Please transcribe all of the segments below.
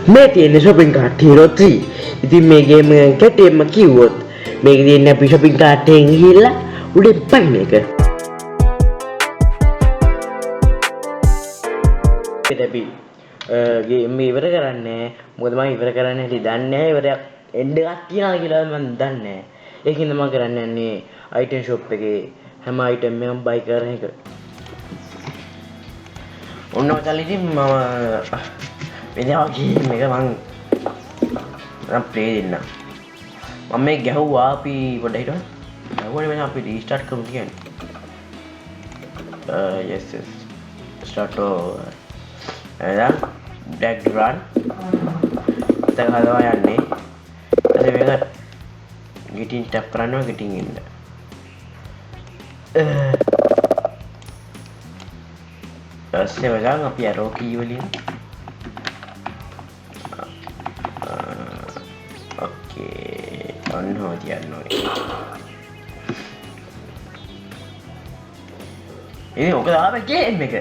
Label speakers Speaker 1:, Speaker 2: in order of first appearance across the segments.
Speaker 1: මේ තියෙන shopping cart hero 3. ඉතින් මේ ගේම් එක කැටෙන්න කිව්වොත් මේක තියෙන අපි shopping cart එකෙන් ගිහිල්ලා උඩින් පයින් එක. අපි ගේම් ඉවර කරන්නේ මොකද මම ඉවර කරන්න හැටි දන්නේ නැහැ. ඉවරයක් එන්ඩ් එකක් තියනවා කියලා මම දන්නේ නැහැ. ඒකින්ද මම කරන්න යන්නේ item shop එකේ හැම item එකම buy කරන එක. ඔන්න ඔතන ඉතින් මම මෙතන ගේම් එක මම play දෙන්න. මම මේ ගැහුවා අපි පොඩ්ඩක් හිටවන්න. ගැහුවානේ මම අපි restart කරමු කියන්නේ. Yes start over. එතන drag run. එතන හදවා යන්නේ. ඊට මේක getting tap කරනවා getting in. ඊපස්සේ වගන් අපි arrow key වලින් okay ඔන්න හොය තියන්න ඕනේ. ඉතින් ඔක තමයි ගේම් එක.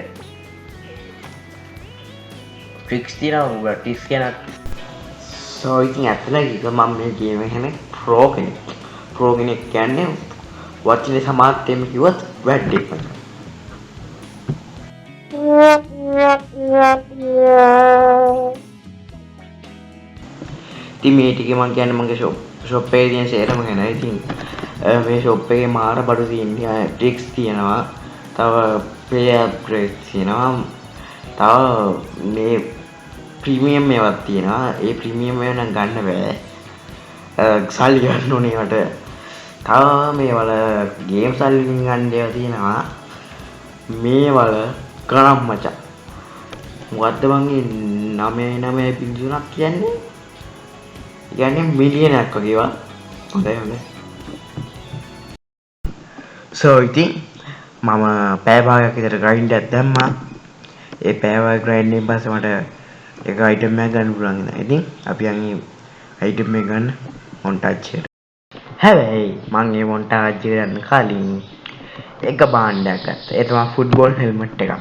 Speaker 1: tricks තියෙනවා tricks කියන so ඉතින් ඇත්තටම මම මේ ගේම් එක හැම pro කෙනෙක් කියන්නේ වචනේ සමාර්ථයෙන්ම කිව්වොත් වැඩක්. ඉතින් මේ ටික මම කියන්නේ මගේ shop එකේ තියෙන සේරම ගැන. ඉතින් මේ shop එකේ මාර බඩු තියෙනවා, tricks තියෙනවා, තව play upgrades තියෙනවා, තව මේ ප්‍රීමියම් එකක් තියෙනවා. ඒ ප්‍රීමියම් එක නම් ගන්න බෑ. සල්ලි ගන්න ඕනේ වට. තව මේවල ගේම් සල්ලි ගන්න ඒවා තියෙනවා. මේවල ගණන් මචං. මොකද්ද මං 99.3ක් කියන්නේ? කියන්නේ මිලියනක් වගේ වා. හොඳයි. so ඉතින් මම පැය භාගයක් විතර grind එකක් දැම්මා. ඒ පැය භාග grind එකෙන් පස්සේ මට එක item එකක් ගන්න පුළුවන් ඉතින්. ඉතින් අපි යන්නේ item එක ගන්න montage එකට. හැබැයි මම මේ montage එක ගන්න කලින් එක භාණ්ඩයක් ගත්තා. ඒ තමයි football helmet එකක්.